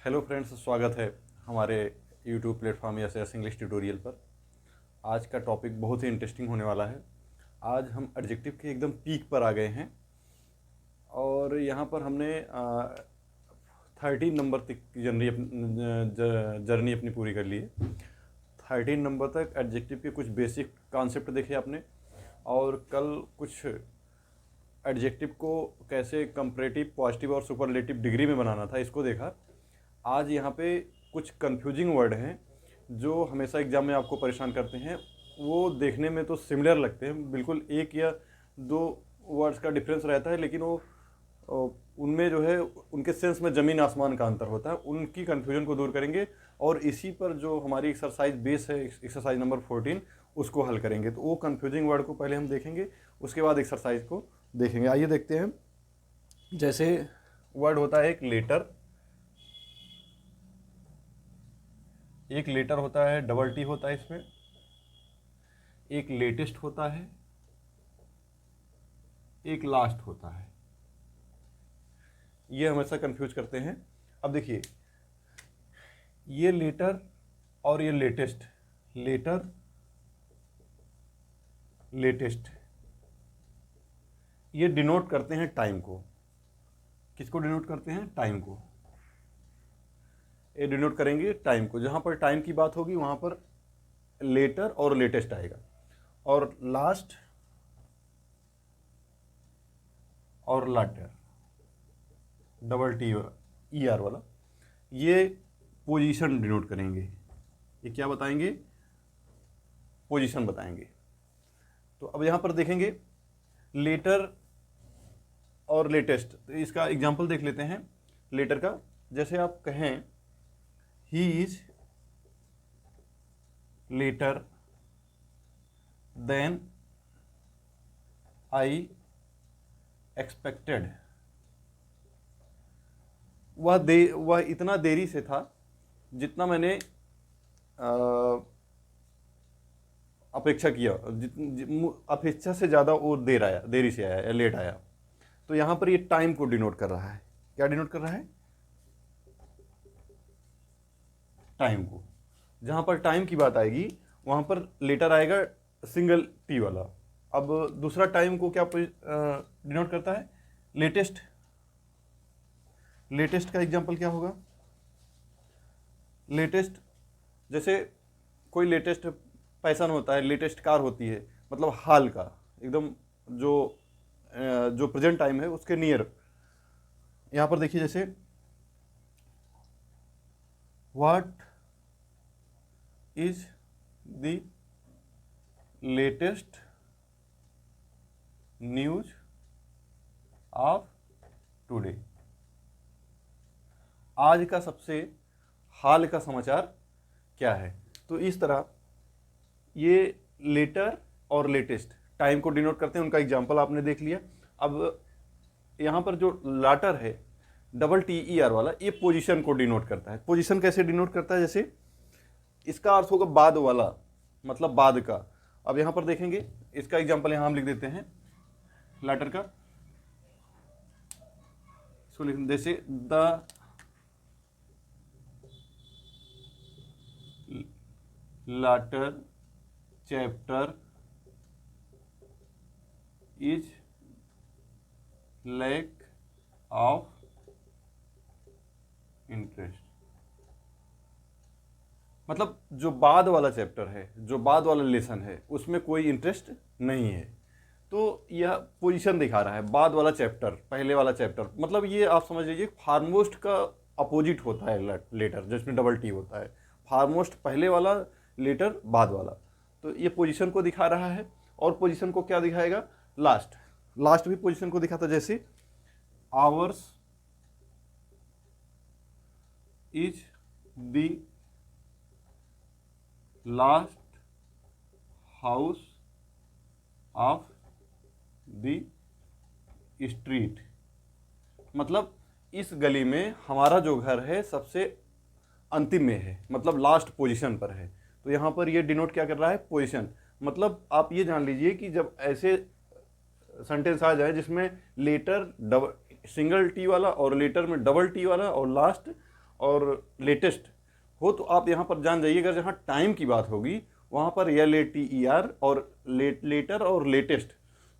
Hello friends, स्वागत है हमारे YouTube platform yes English tutorial पर। आज का टॉपिक बहुत ही इंटरेस्टिंग होने वाला है। आज हम एडजेक्टिव के एकदम पीक पर आ गए हैं और यहाँ पर हमने 13 नंबर तक की जर्नी अपनी पूरी कर ली है। 13 नंबर तक एडजेक्टिव के कुछ बेसिक कॉन्सेप्ट देखे आपने, और कल कुछ एडजेक्टिव को कैसे कंपैरेटिव, पॉजिटिव और सुपरलेटिव डिग्री में बनाना था, इसको देखा। आज यहाँ पे कुछ कंफ्यूजिंग वर्ड हैं जो हमेशा एग्जाम में आपको परेशान करते हैं। वो देखने में तो सिमिलर लगते हैं, बिल्कुल एक या दो वर्ड्स का डिफरेंस रहता है, लेकिन उनमें जो है उनके सेंस में ज़मीन आसमान का अंतर होता है। उनकी कन्फ्यूजन को दूर करेंगे और इसी पर जो हमारी एक्सरसाइज बेस है, एक्सरसाइज नंबर 14, उसको हल करेंगे। तो वो कन्फ्यूजिंग वर्ड को पहले हम देखेंगे, उसके बाद एक्सरसाइज को देखेंगे। आइए देखते हैं। जैसे वर्ड होता है एक लेटर, एक लेटर होता है, डबल टी होता है इसमें। एक लेटेस्ट होता है, एक लास्ट होता है। ये हमेशा कंफ्यूज करते हैं। अब देखिए, ये लेटर और ये लेटेस्ट, लेटर लेटेस्ट, ये डिनोट करते हैं टाइम को। किसको डिनोट करते हैं? टाइम को। ये डिनोट करेंगे टाइम को। जहां पर टाइम की बात होगी वहां पर लेटर और लेटेस्ट आएगा। और लास्ट और लाटर, डबल टी ई आर वाला, ये पोजीशन डिनोट करेंगे। ये क्या बताएंगे? पोजीशन बताएंगे। तो अब यहां पर देखेंगे लेटर और लेटेस्ट। तो इसका एग्जांपल देख लेते हैं लेटर का। जैसे आप कहें he is later than I expected. वह इतना देरी से था जितना मैंने अपेक्षा किया। अपेक्षा से ज़्यादा वो देरी से आया या लेट आया। तो यहाँ पर ये टाइम को डिनोट कर रहा है। क्या डिनोट कर रहा है? टाइम को। जहाँ पर टाइम की बात आएगी वहाँ पर लेटर आएगा सिंगल टी वाला। अब दूसरा टाइम को क्या डिनोट करता है? लेटेस्ट। लेटेस्ट का एग्जांपल क्या होगा? लेटेस्ट, जैसे कोई लेटेस्ट पैसन होता है, लेटेस्ट कार होती है, मतलब हाल का, एकदम जो प्रेजेंट टाइम है उसके नियर। यहां पर देखिए, जैसे what is the latest news of today. आज का सबसे हाल का समाचार क्या है? तो इस तरह ये लेटर और लेटेस्ट टाइम को डिनोट करते हैं। उनका एग्जांपल आपने देख लिया। अब यहाँ पर जो लाटर है, डबल टी ई आर वाला, ये पोजीशन को डिनोट करता है। पोजीशन कैसे डिनोट करता है? जैसे इसका अर्थ होगा बाद वाला, मतलब बाद का। अब यहाँ पर देखेंगे, इसका एग्जांपल यहाँ हम लिख देते हैं लाटर का। इसको लिख, जैसे the latter chapter is lack of interest। मतलब जो बाद वाला चैप्टर है, जो बाद वाला लेसन है, उसमें कोई इंटरेस्ट नहीं है। तो यह पोजीशन दिखा रहा है, बाद वाला चैप्टर, पहले वाला चैप्टर। मतलब ये आप समझ लीजिए फारमोस्ट का अपोजिट होता है लेटर, जिसमें डबल टी होता है। फारमोस्ट पहले वाला, लेटर बाद वाला। तो ये पोजीशन को दिखा रहा है। और पोजीशन को क्या दिखाएगा? लास्ट। लास्ट भी पोजीशन को दिखाता, जैसे hours is the last house of the street. मतलब इस गली में हमारा जो घर है सबसे अंतिम में है, मतलब लास्ट पोजीशन पर है। तो यहाँ पर ये डिनोट क्या कर रहा है? पोजीशन। मतलब आप ये जान लीजिए कि जब ऐसे सेंटेंस आ जाए जिसमें लेटर सिंगल टी वाला और लेटर में डबल टी वाला और लास्ट और लेटेस्ट हो तो आप यहाँ पर जान जाइए, अगर जहाँ टाइम की बात होगी वहाँ पर LATER और लेटर और लेटेस्ट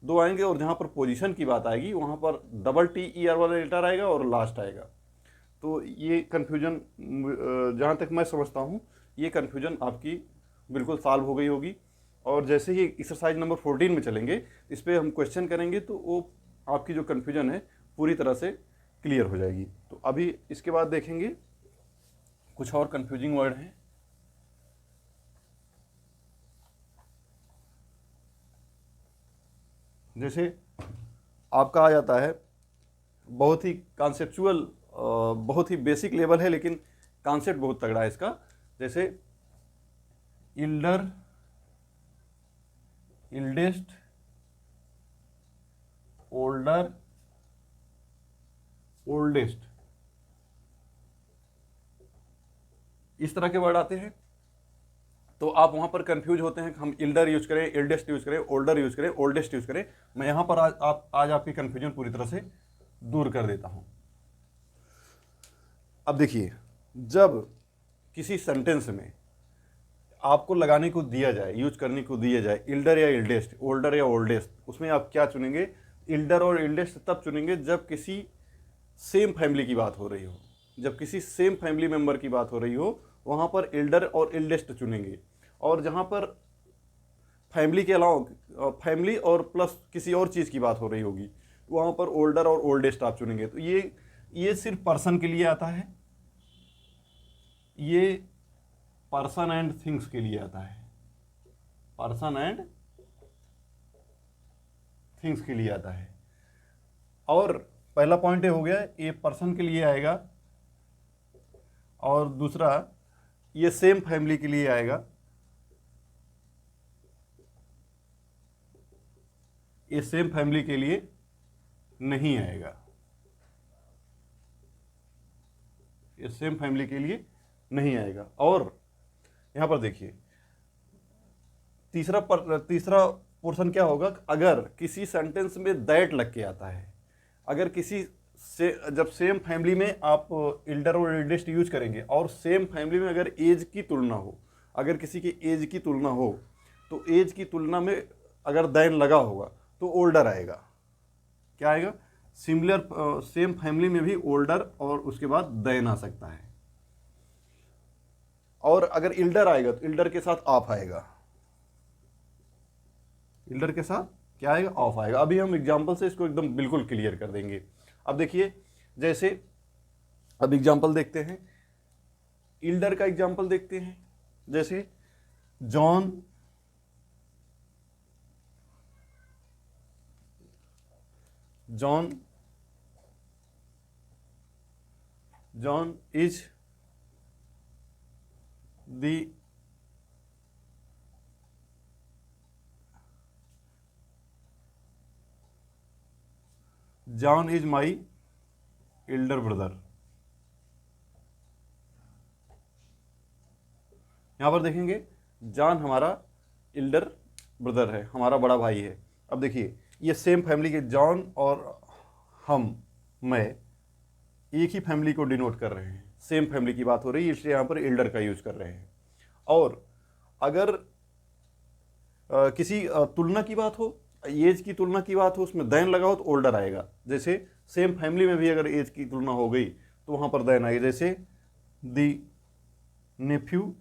दो आएंगे, और जहाँ पर पोजीशन की बात आएगी वहाँ पर TER वाला लेटर आएगा और लास्ट आएगा। तो ये कन्फ्यूजन जहाँ तक मैं समझता हूँ ये कन्फ्यूजन आपकी बिल्कुल सॉल्व हो गई होगी। और जैसे ही एक्सरसाइज नंबर 14 में चलेंगे, इस पर हम क्वेश्चन करेंगे तो वो आपकी जो कन्फ्यूजन है पूरी तरह से क्लियर हो जाएगी। तो अभी इसके बाद देखेंगे कुछ और कन्फ्यूजिंग वर्ड हैं। जैसे आपका आ जाता है, बहुत ही कॉन्सेप्चुअल, बहुत ही बेसिक लेवल है लेकिन कॉन्सेप्ट बहुत तगड़ा है इसका। जैसे इल्डर, इल्डेस्ट, ओल्डर, ओल्डेस्ट, इस तरह के वर्ड आते हैं। तो आप वहां पर कंफ्यूज होते हैं कि हम इल्डर यूज करें, इल्डेस्ट यूज करें, ओल्डर यूज करें, ओल्डेस्ट यूज करें। मैं यहां पर आज आपकी कंफ्यूजन पूरी तरह से दूर कर देता हूं। अब देखिए, जब किसी सेंटेंस में आपको लगाने को दिया जाए, यूज करने को दिया जाए इल्डर या इल्डेस्ट, ओल्डर या ओल्डेस्ट, उसमें आप क्या चुनेंगे? इल्डर और इल्डेस्ट तब चुनेंगे जब किसी सेम फैमिली की बात हो रही हो। जब किसी सेम फैमिली मेंबर की बात हो रही हो वहां पर इल्डर और इल्डेस्ट चुनेंगे। और जहां पर फैमिली के अलावा फैमिली और प्लस किसी और चीज़ की बात हो रही होगी वहां पर ओल्डर और ओल्डेस्ट आप चुनेंगे। तो ये सिर्फ पर्सन के लिए आता है, ये पर्सन एंड थिंग्स के लिए आता है, पर्सन एंड थिंग्स के लिए आता है। और पहला पॉइंट ये हो गया, ये पर्सन के लिए आएगा, और दूसरा ये सेम फैमिली के लिए आएगा, ये सेम फैमिली के लिए नहीं आएगा, ये सेम फैमिली के लिए नहीं आएगा। और यहां पर देखिए तीसरा पोर्शन क्या होगा, अगर किसी सेंटेंस में दैट लग के आता है, अगर किसी से जब सेम फैमिली में आप इल्डर और इल्डेस्ट यूज करेंगे और सेम फैमिली में अगर एज की तुलना हो, अगर किसी की एज की तुलना हो तो एज की तुलना में अगर दैन लगा होगा तो ओल्डर आएगा। क्या आएगा? सिमिलर सेम फैमिली में भी ओल्डर और उसके बाद दैन आ सकता है। और अगर इल्डर आएगा तो इल्डर के साथ ऑफ आएगा, इल्डर के साथ क्या आएगा? ऑफ आएगा। अभी हम एग्जांपल से इसको एकदम बिल्कुल क्लियर कर देंगे। अब देखिए, जैसे अब एग्जांपल देखते हैं, इल्डर का एग्जांपल देखते हैं। जैसे John is the John is my elder brother. यहां पर देखेंगे जॉन हमारा एल्डर ब्रदर है, हमारा बड़ा भाई है। अब देखिए ये सेम फैमिली के जॉन और मैं एक ही फैमिली को डिनोट कर रहे हैं, सेम फैमिली की बात हो रही है इसलिए यहां पर एल्डर का यूज कर रहे हैं। और अगर किसी तुलना की बात हो, एज की तुलना की बात हो, उसमें दैन लगा हो तो ओल्डर आएगा। जैसे सेम फैमिली में भी अगर एज की तुलना हो गई तो वहां पर दैन आएगी। जैसे दी नेफ्यू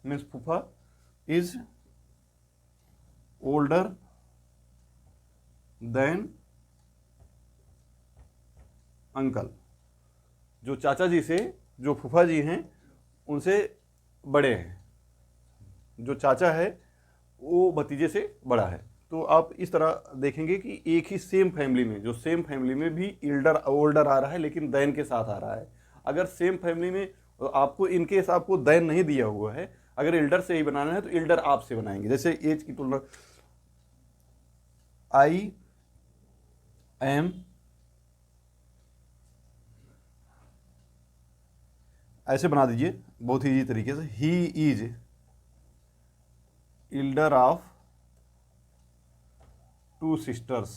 मीन्स फूफा इज ओल्डर देन अंकल। जो चाचा जी से, जो फूफा जी हैं उनसे बड़े हैं, जो चाचा है वो भतीजे से बड़ा है। तो आप इस तरह देखेंगे कि एक ही सेम फैमिली में, जो सेम फैमिली में भी इल्डर ओल्डर आ रहा है लेकिन दैन के साथ आ रहा है। अगर सेम फैमिली में आपको इनकेस आपको दैन नहीं दिया हुआ है, अगर इल्डर से ही बनाना है तो इल्डर आप से बनाएंगे। जैसे एज की तुलना, आई एम, ऐसे बना दीजिए बहुत ही इजी तरीके से, he is elder of 2 sisters,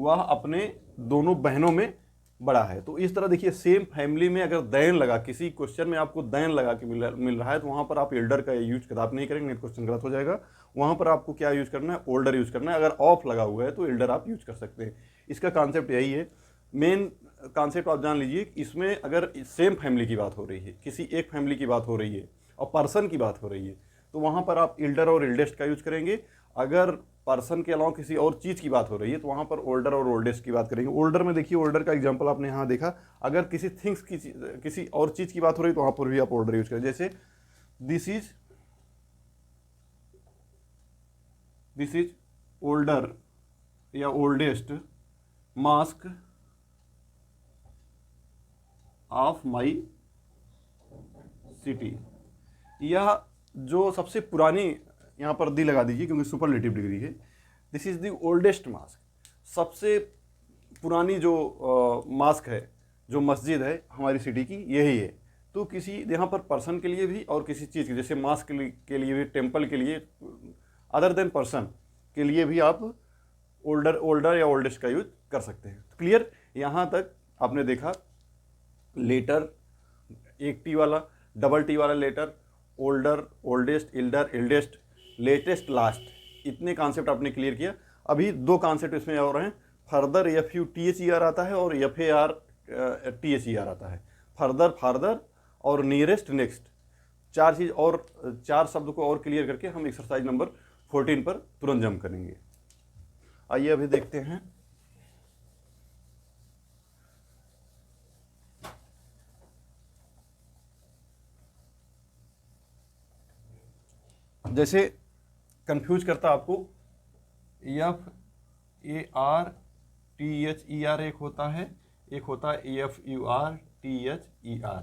वह अपने दोनों बहनों में बड़ा है। तो इस तरह देखिए, सेम फैमिली में अगर दैन लगा, किसी क्वेश्चन में आपको दैन लगा के मिल रहा है, तो वहाँ पर आप एल्डर का यूज कदाप नहीं करेंगे, नहीं तो क्वेश्चन गलत हो जाएगा। वहाँ पर आपको क्या यूज करना है, ओल्डर यूज करना है। अगर ऑफ लगा हुआ है तो एल्डर आप यूज कर सकते हैं। इसका कॉन्सेप्ट यही है। मेन कॉन्सेप्ट आप जान लीजिए, इसमें अगर सेम फैमिली की बात हो रही है, किसी एक फैमिली की बात हो रही है और पर्सन की बात हो रही है, तो वहाँ पर आप एल्डर और एल्डेस्ट का यूज करेंगे। अगर पर्सन के अलावा किसी और चीज़ की बात हो रही है तो वहाँ पर ओल्डर और ओल्डेस्ट की बात करेंगे। ओल्डर में देखिए, ओल्डर का एग्जांपल आपने यहाँ देखा। अगर किसी थिंग्स की किसी और चीज़ की बात हो रही है तो वहाँ पर भी आप ओल्डर यूज करें। जैसे दिस इज ओल्डर या oldest mask of my city. यह जो सबसे पुरानी, यहाँ पर दी लगा दीजिए क्योंकि सुपरलेटिव डिग्री है। This is the oldest mask, सबसे पुरानी जो मास्क है, जो मस्जिद है हमारी सिटी की, यही है। तो किसी यहाँ पर पर्सन के लिए भी और किसी चीज़ के, जैसे मास्क के लिए भी, टेम्पल के लिए, अदर देन पर्सन के लिए भी आप ओल्डर या ओल्डेस्ट का यूज कर सकते हैं। तो क्लियर, यहाँ तक आपने देखा लेटर, एक टी वाला, डबल टी वाला latter, older, oldest, elder, eldest, latest, last, इतने कॉन्सेप्ट आपने क्लियर किया। अभी दो कॉन्सेप्ट इसमें और हैं, फर्दर FUTHER आता है और FAR THER आता है। फर्दर, फार्दर और नियरेस्ट, नेक्स्ट, चार चीज़ और, चार शब्द को और क्लियर करके हम एक्सरसाइज नंबर 14 पर तुरंत जंप करेंगे। आइए अभी देखते हैं। जैसे कंफ्यूज करता आपको, FARTHER एक होता है, एक होता है FURTHER,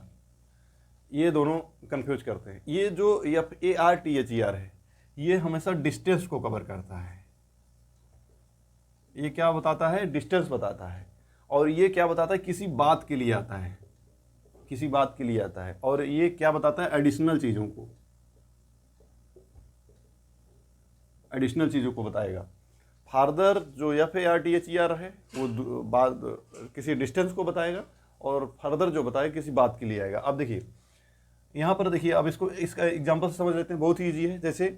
ये दोनों कंफ्यूज करते हैं। ये जो FARTHER है, ये हमेशा डिस्टेंस को कवर करता है। ये क्या बताता है, डिस्टेंस बताता है। और ये क्या बताता है, किसी बात के लिए आता है, किसी बात के लिए आता है। और ये क्या बताता है, एडिशनल चीज़ों को, एडिशनल चीज़ों को बताएगा। फार्दर जो FARTHER है वो बात, किसी डिस्टेंस को बताएगा, और फर्दर जो बताएगा किसी बात के लिए आएगा। अब देखिए यहाँ पर, देखिए अब इसको, इसका एग्जांपल से समझ लेते हैं, बहुत ही ईजी है। जैसे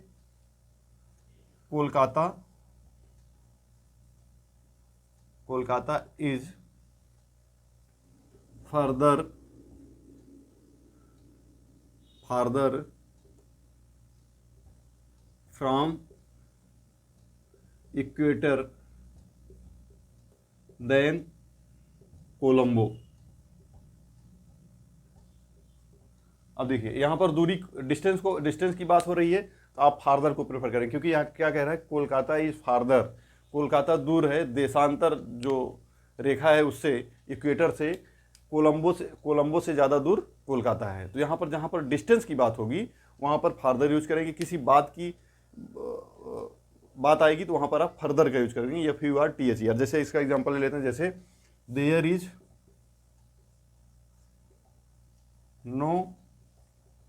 Kolkata, Kolkata is further from equator than Colombo. अब देखिए यहाँ पर दूरी, डिस्टेंस की बात हो रही है, तो आप फार्दर को प्रेफर करें, क्योंकि यहाँ क्या कह रहा है, कोलकाता इज फार्दर, कोलकाता दूर है, देशांतर जो रेखा है उससे, इक्वेटर से, कोलंबो से ज़्यादा दूर कोलकाता है। तो यहाँ पर जहाँ पर डिस्टेंस की बात होगी वहाँ पर फार्दर यूज करेंगे। किसी बात की बात आएगी तो वहाँ पर आप फर्दर का यूज करेंगे, FURTHER। जैसे इसका एग्जांपल ले लेते हैं, जैसे there is no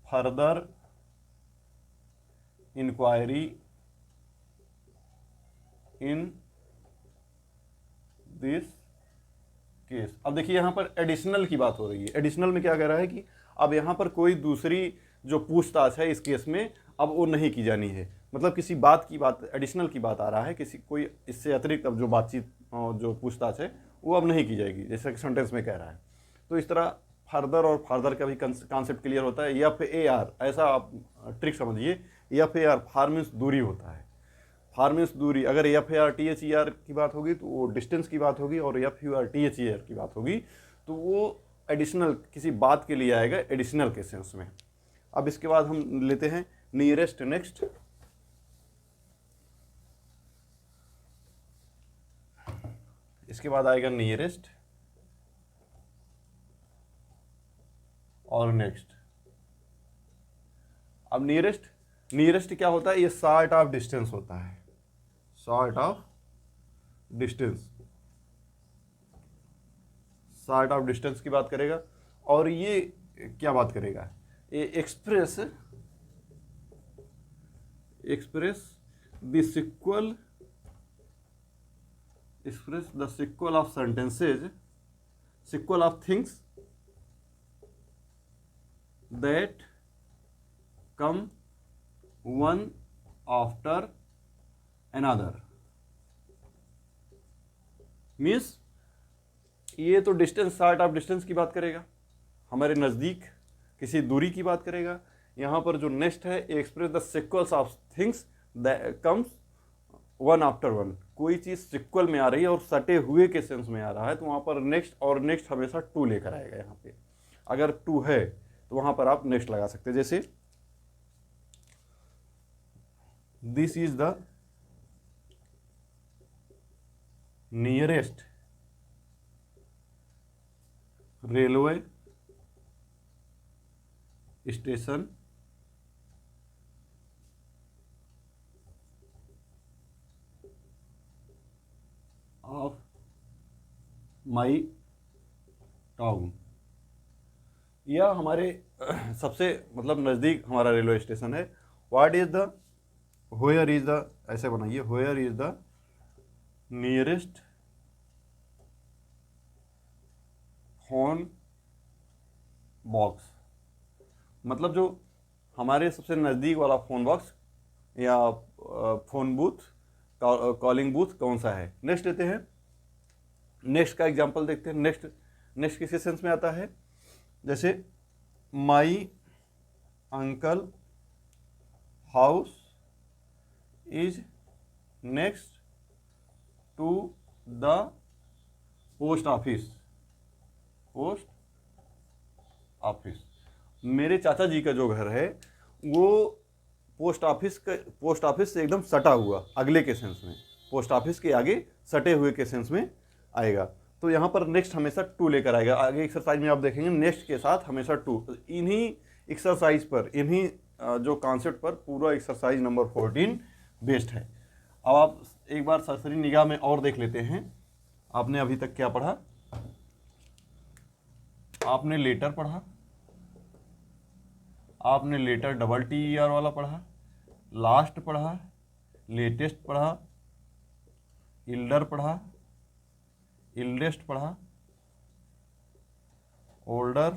further inquiry in this case. अब देखिए यहाँ पर एडिशनल की बात हो रही है। एडिशनल में क्या कह रहा है कि अब यहाँ पर कोई दूसरी जो पूछताछ है इस केस में अब वो नहीं की जानी है। मतलब किसी बात की बात, एडिशनल की बात आ रहा है, किसी कोई इससे अतिरिक्त अब जो बातचीत, जो पूछताछ है वो अब नहीं की जाएगी, जैसा कि सेंटेंस में कह रहा है। तो इस तरह फर्दर और फार्दर का भी कॉन्सेप्ट क्लियर होता है। FAR, ऐसा आप ट्रिक समझिए, FAR, फार मीन्स दूरी होता है, फार मीन्स दूरी। अगर FARTHER की बात होगी तो वो डिस्टेंस की बात होगी, और FURTHER की बात होगी तो वो एडिशनल, किसी बात के लिए आएगा, एडिशनल के सेंस में। अब इसके बाद हम लेते हैं नियरेस्ट, नेक्स्ट। इसके बाद आएगा नियरेस्ट और नेक्स्ट। अब नियरेस्ट क्या होता है, ये सॉर्ट ऑफ डिस्टेंस होता है, sort of distance, sort of distance की बात करेगा। और ये क्या बात करेगा, ये express the sequel express the sequel of sentences, sequel of things that come one after another। Means ये तो डिस्टेंस, सार्ट ऑफ डिस्टेंस की बात करेगा, हमारे नज़दीक किसी दूरी की बात करेगा। यहाँ पर जो नेक्स्ट है, express the sequels of things that comes one after one. कोई चीज़ सिक्वल में आ रही है और सटे हुए के सेंस में आ रहा है, तो वहाँ पर नेक्स्ट और नेक्स्ट हमेशा टू लेकर आएगा। यहाँ पे अगर टू है तो वहाँ पर आप नेक्स्ट लगा सकते हैं। जैसे this is the nearest railway station of my town. यह हमारे सबसे मतलब नज़दीक हमारा रेलवे स्टेशन है। What is the, where is the, ऐसे बनाइए, where is the nearest phone box. मतलब जो हमारे सबसे नज़दीक वाला फ़ोन बॉक्स या फ़ोन बूथ, कॉलिंग बूथ कौन सा है। नेक्स्ट लेते हैं, नेक्स्ट का एग्जांपल देखते हैं। नेक्स्ट किस सेंस में आता है, जैसे my uncle house is next to the post office. Post office, मेरे चाचा जी का जो घर है वो पोस्ट ऑफिस से एकदम सटा हुआ, अगले के सेंस में, पोस्ट ऑफिस के आगे सटे हुए के सेंस में आएगा। तो यहाँ पर नेक्स्ट हमेशा टू लेकर आएगा। आगे एक्सरसाइज में आप देखेंगे नेक्स्ट के साथ हमेशा टू। इन्हीं एक्सरसाइज पर, इन्हीं जो कॉन्सेप्ट पर पूरा एक्सरसाइज नंबर 14 बेस्ड है। अब आप एक बार सरसरी निगाह में और देख लेते हैं, आपने अभी तक क्या पढ़ा। आपने लेटर पढ़ा, आपने लेटर डबल TER वाला पढ़ा, लास्ट पढ़ा, लेटेस्ट पढ़ा, इल्डर पढ़ा, इल्डेस्ट पढ़ा, older,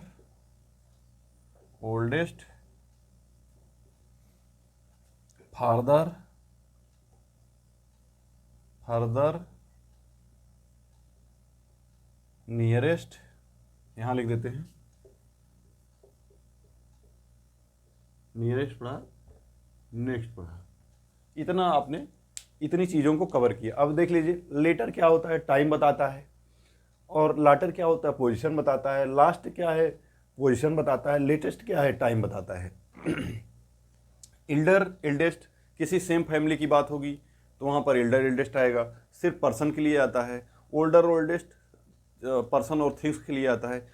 oldest, farther, further, nearest, यहाँ लिख देते हैं नियरेस्ट पढ़ा, नेक्स्ट पढ़ा। इतना आपने इतनी चीज़ों को कवर किया। अब देख लीजिए, लेटर क्या होता है, टाइम बताता है, और लाटर क्या होता है, पोजीशन बताता है, लास्ट क्या है, पोजीशन बताता है, लेटेस्ट क्या है, टाइम बताता है। इल्डर, इल्डेस्ट, किसी सेम फैमिली की बात होगी तो वहाँ पर इल्डर, इल्डेस्ट आएगा, सिर्फ पर्सन के लिए आता है। ओल्डर, ओल्डेस्ट पर्सन और थिंग्स के लिए आता है,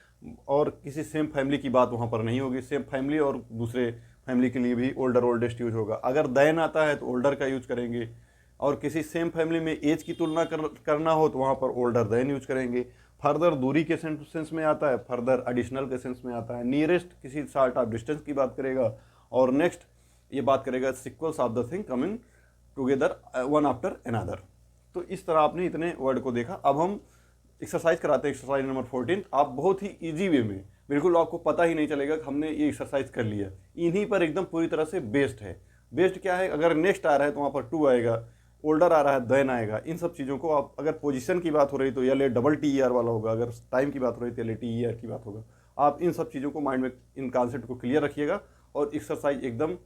और किसी सेम फैमिली की बात वहाँ पर नहीं होगी। सेम फैमिली और दूसरे फैमिली के लिए भी ओल्डर, ओल्डेस्ट यूज होगा। अगर देन आता है तो ओल्डर का यूज करेंगे, और किसी सेम फैमिली में एज की तुलना करना हो तो वहाँ पर ओल्डर देन यूज करेंगे। फर्दर दूरी के सेंस में आता है, फर्दर एडिशनल के सेंस में आता है। नियरेस्ट किसी सार्ट ऑफ डिस्टेंस की बात करेगा, और नेक्स्ट ये बात करेगा sequels of the thing coming together one after another. तो इस तरह आपने इतने वर्ड को देखा। अब हम एक्सरसाइज कराते हैं, एक्सरसाइज नंबर 14। आप बहुत ही इजी वे में, बिल्कुल आपको पता ही नहीं चलेगा कि हमने ये एक्सरसाइज कर लिया। इन्हीं पर एकदम पूरी तरह से बेस्ड है। बेस्ड क्या है, अगर नेक्स्ट आ रहा है तो वहाँ पर टू आएगा, ओल्डर आ रहा है देन आएगा। इन सब चीज़ों को आप, अगर पोजीशन की बात हो रही तो ये डबल TER वाला होगा, अगर टाइम की बात हो रही तो ये TER की बात होगा। आप इन सब चीज़ों को माइंड में, इन कॉन्सेप्ट को क्लियर रखिएगा, और एक्सरसाइज एकदम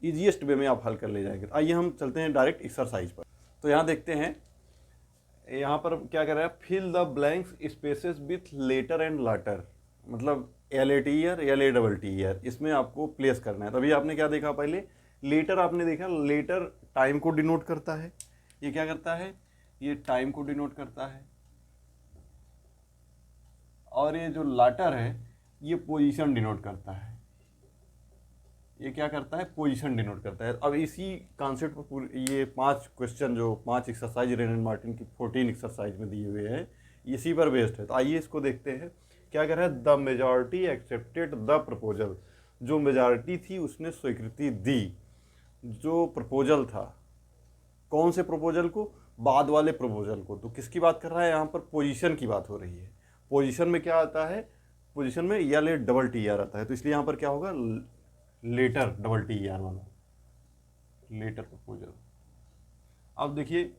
ईजीएस्ट वे में आप हल कर ले जाएंगे। आइए हम चलते हैं डायरेक्ट एक्सरसाइज पर। तो यहाँ देखते हैं, यहाँ पर क्या कर रहा है, fill the blanks spaces with later and latter. मतलब LATER, LATTER, इसमें आपको प्लेस करना है। तभी आपने क्या देखा, पहले लेटर आपने देखा, लेटर टाइम को डिनोट करता है। ये क्या करता है, ये टाइम को डिनोट करता है, और ये जो लाटर है ये पोजीशन डिनोट करता है। ये क्या करता है, पोजीशन डिनोट करता है। अब इसी कॉन्सेप्ट पर ये 5 क्वेश्चन, जो 5 एक्सरसाइज रेन एंड मार्टिन की 14 एक्सरसाइज में दिए हुए हैं, इसी पर बेस्ड है। तो आइए इसको देखते हैं। क्या कह रहा है, the majority accepted the proposal. जो मेजॉरिटी थी उसने स्वीकृति दी। जो प्रपोजल था, कौन से प्रपोजल को, बाद वाले प्रपोजल को। तो किसकी बात कर रहा है यहाँ पर? पोजीशन की बात हो रही है। पोजीशन में क्या आता है? पोजीशन में या ले डबल टी आर आता है, तो इसलिए यहाँ पर क्या होगा? लेटर डबल टी आर वाला, लेटर प्रपोजल। अब देखिए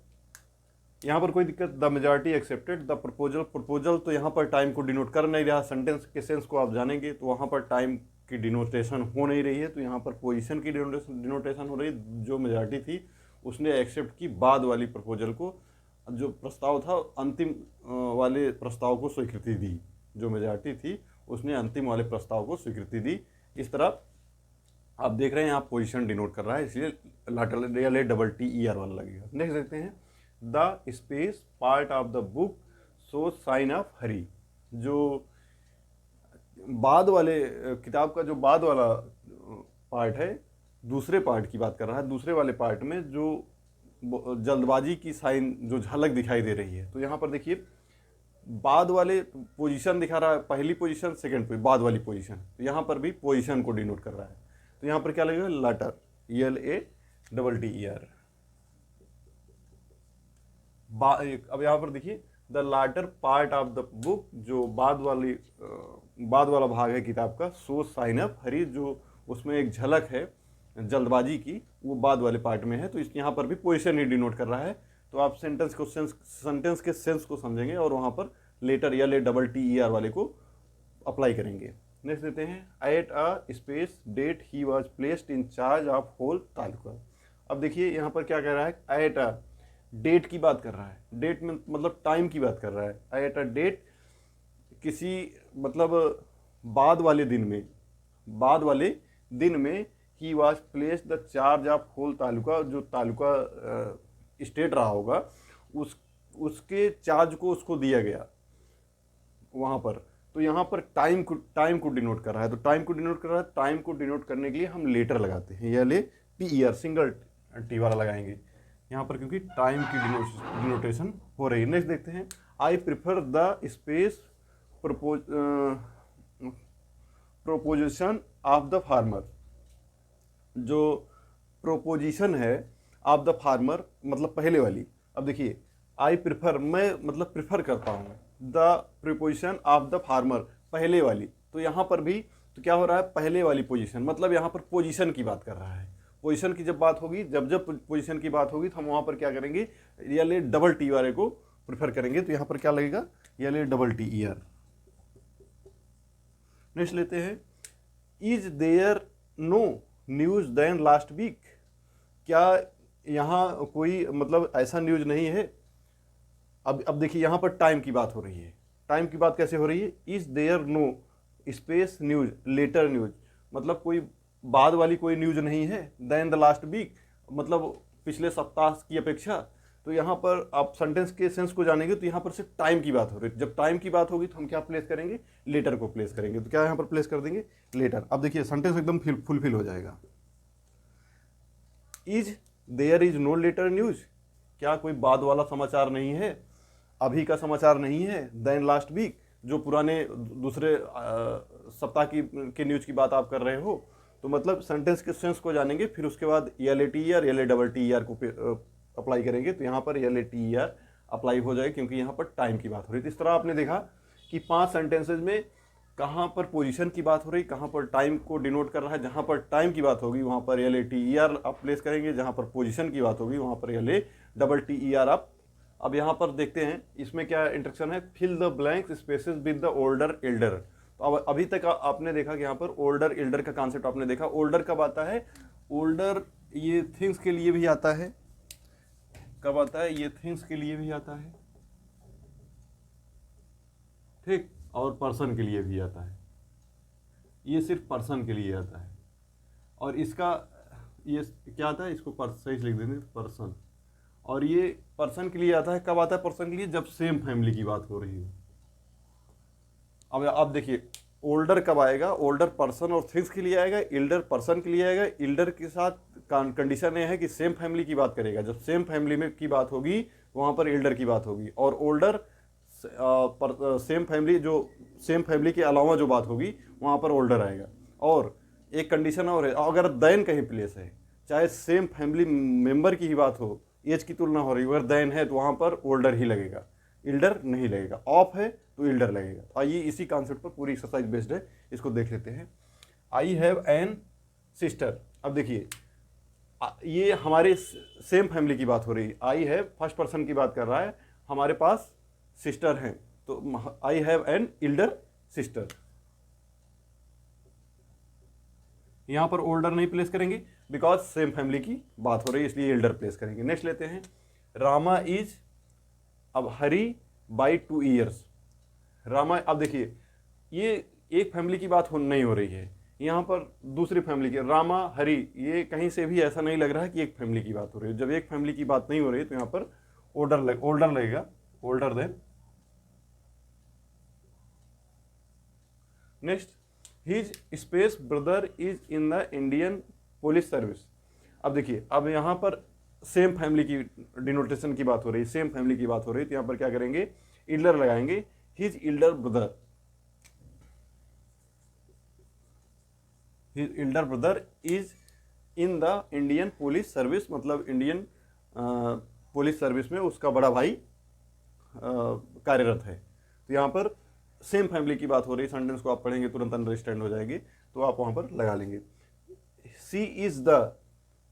यहाँ पर कोई दिक्कत, the majority accepted the proposal. Proposal तो यहाँ पर टाइम को डिनोट कर नहीं रहा, सेंटेंस के सेंस को आप जानेंगे तो वहाँ पर टाइम की डिनोटेशन हो नहीं रही है, तो यहाँ पर पोजीशन की डिनोटेशन हो रही है। जो मेजॉरिटी थी उसने एक्सेप्ट की बाद वाली प्रपोजल को, जो प्रस्ताव था अंतिम वाले प्रस्ताव को स्वीकृति दी। जो मेजॉरिटी थी उसने अंतिम वाले प्रस्ताव को स्वीकृति दी। इस तरह आप देख रहे हैं यहाँ पोजीशन डिनोट कर रहा है, इसलिए latter L double T E R वाला लगेगा। नेक्स्ट देखते हैं, the space part of the book so sign of hurry. जो बाद वाले किताब का जो बाद वाला पार्ट है, दूसरे पार्ट की बात कर रहा है। दूसरे वाले पार्ट में जो जल्दबाजी की साइन, जो झलक दिखाई दे रही है, तो यहाँ पर देखिए बाद वाले पोजीशन दिखा रहा है, पहली पोजीशन, सेकंड पे बाद वाली पोजीशन, तो यहाँ पर भी पोजीशन को डिनोट कर रहा है। तो यहाँ पर क्या लगेगा? Latter, LATTER। अब यहाँ पर देखिए the latter part of the book, जो बाद वाला भाग है किताब का, सो साइन अप हरी, जो उसमें एक झलक है जल्दबाजी की, वो बाद वाले पार्ट में है। तो इस यहाँ पर भी पोजीशन ही डिनोट कर रहा है। तो आप सेंटेंस के सेंस को समझेंगे और वहाँ पर लेटर LATTER वाले को अप्लाई करेंगे। नेक्स्ट देते हैं, at a space date he was placed in charge of whole taluka. अब देखिए यहाँ पर क्या कह रहा है? एट अ, डेट की बात कर रहा है। डेट में मतलब टाइम की बात कर रहा है। एट अ डेट, किसी मतलब बाद वाले दिन में he was place the charge of whole taluka, जो तालुका स्टेट रहा होगा उसके चार्ज को उसको दिया गया वहाँ पर। तो यहाँ पर टाइम को डिनोट कर रहा है। तो टाइम को डिनोट कर रहा है, टाइम को डिनोट करने के लिए हम लेटर लगाते हैं, या ले PER सिंगल टी वाला लगाएंगे यहाँ पर, क्योंकि टाइम की डिनोटेशन हो रही है। नेक्स्ट देखते हैं, I prefer the space proposition of the farmer. जो प्रोपोजिशन है ऑफ द फार्मर मतलब पहले वाली। अब देखिए आई प्रिफर, मैं मतलब प्रिफर करता हूँ, the preposition of the farmer पहले वाली। तो यहाँ पर भी तो क्या हो रहा है? पहले वाली पोजीशन, मतलब यहाँ पर पोजीशन की बात कर रहा है। पोजीशन की जब बात होगी, जब पोजीशन की बात होगी, तो हम वहाँ पर क्या करेंगे? LATTER वाले को प्रिफर करेंगे। तो यहाँ पर क्या लगेगा? LATTER। नेक्स्ट लेते हैं, is there no news than last week. क्या यहाँ कोई मतलब ऐसा न्यूज नहीं है? अब देखिए यहाँ पर टाइम की बात हो रही है। टाइम की बात कैसे हो रही है? Is there no space news later news, मतलब कोई बाद वाली कोई न्यूज नहीं है। देन द लास्ट वीक मतलब पिछले सप्ताह की अपेक्षा। तो यहाँ पर आप सेंटेंस के सेंस को जानेंगे तो यहाँ पर सिर्फ टाइम की बात हो रही है। जब टाइम की बात होगी तो हम क्या प्लेस करेंगे? लेटर को प्लेस करेंगे। तो क्या यहाँ पर प्लेस कर देंगे? लेटर। अब देखिए सेंटेंस एकदम फुलफिल हो जाएगा। Is there is no later news, क्या कोई बाद वाला समाचार नहीं है, अभी का समाचार नहीं है। देन लास्ट वीक, जो पुराने दूसरे सप्ताह के न्यूज की बात आप कर रहे हो। तो मतलब सेंटेंस के सेंस को जानेंगे, फिर उसके बाद LATER को अप्लाई करेंगे। तो यहाँ पर LATER अप्लाई हो जाए, क्योंकि यहाँ पर टाइम की बात हो रही है। इस तरह आपने देखा कि 5 सेंटेंसेज में कहाँ पर पोजीशन की बात हो रही, कहाँ पर टाइम को डिनोट कर रहा है। जहाँ पर टाइम की बात होगी वहाँ पर LATER आप प्लेस करेंगे, जहाँ पर पोजीशन की बात होगी वहाँ पर LATTER आप। अब यहाँ पर देखते हैं इसमें क्या इंस्ट्रक्शन है, fill the blank spaces with the older elder. तो अब अभी तक आपने देखा कि यहाँ पर ओल्डर एल्डर का कॉन्सेप्ट आपने देखा। ओल्डर कब आता है? ओल्डर ये थिंग्स के लिए भी आता है। कब आता है? ये थिंग्स के लिए भी आता है, ठीक, और पर्सन के लिए भी आता है। ये सिर्फ पर्सन के लिए आता है। और इसका ये क्या आता है? इसको सही से लिख देंगे, पर्सन। और ये पर्सन के लिए आता है। कब आता है पर्सन के लिए? जब सेम फैमिली की बात हो रही हो। अब आप देखिए ओल्डर कब आएगा? ओल्डर पर्सन और थिंग्स के लिए आएगा, एल्डर पर्सन के लिए आएगा। एल्डर के साथ कंडीशन ये है कि सेम फैमिली की बात करेगा। जब सेम फैमिली में की बात होगी वहाँ पर एल्डर की बात होगी। और ओल्डर सेम फैमिली, जो सेम फैमिली के अलावा जो बात होगी वहाँ पर ओल्डर आएगा। और एक कंडीशन और है, अगर देन कहीं प्लेस है, चाहे सेम फैमिली मेंबर की ही बात हो, एज की तुलना हो रही है, अगर देन है तो वहाँ पर ओल्डर ही लगेगा, इल्डर नहीं लगेगा। ऑफ है तो इल्डर लगेगा। तो आइए इसी कॉन्सेप्ट पर पूरी एक्सरसाइज बेस्ड है, इसको देख लेते हैं। I have an sister. अब देखिए ये हमारे सेम फैमिली की बात हो रही है। आई हैव फर्स्ट पर्सन की बात कर रहा है, हमारे पास सिस्टर हैं, तो I have an elder sister. यहां पर ओल्डर नहीं प्लेस करेंगे बिकॉज सेम फैमिली की बात हो रही है, इसलिए एल्डर प्लेस करेंगे। नेक्स्ट लेते हैं, रामा इज अब हरी बाई 2 ईयर्स। रामा, अब देखिए ये एक फैमिली की बात नहीं हो रही है, यहाँ पर दूसरी फैमिली की, रामा हरी, ये कहीं से भी ऐसा नहीं लग रहा है कि एक फैमिली की बात हो रही है। जब एक फैमिली की बात नहीं हो रही है तो यहाँ पर ओल्डर लगेगा, older than. Next, his space brother is in the Indian police service. अब देखिए अब यहाँ पर सेम फैमिली की डिनोटेशन की बात हो रही है, सेम फैमिली की बात हो रही है, तो यहाँ पर क्या करेंगे, इल्डर लगाएंगे, his elder brother, his elder brother is in the Indian police service, मतलब इंडियन पुलिस सर्विस में उसका बड़ा भाई कार्यरत है। तो यहाँ पर सेम फैमिली की बात हो रही है, सेंटेंस को आप पढ़ेंगे तुरंत अंडरस्टैंड हो जाएगी, तो आप वहाँ पर लगा लेंगे। सी इज द,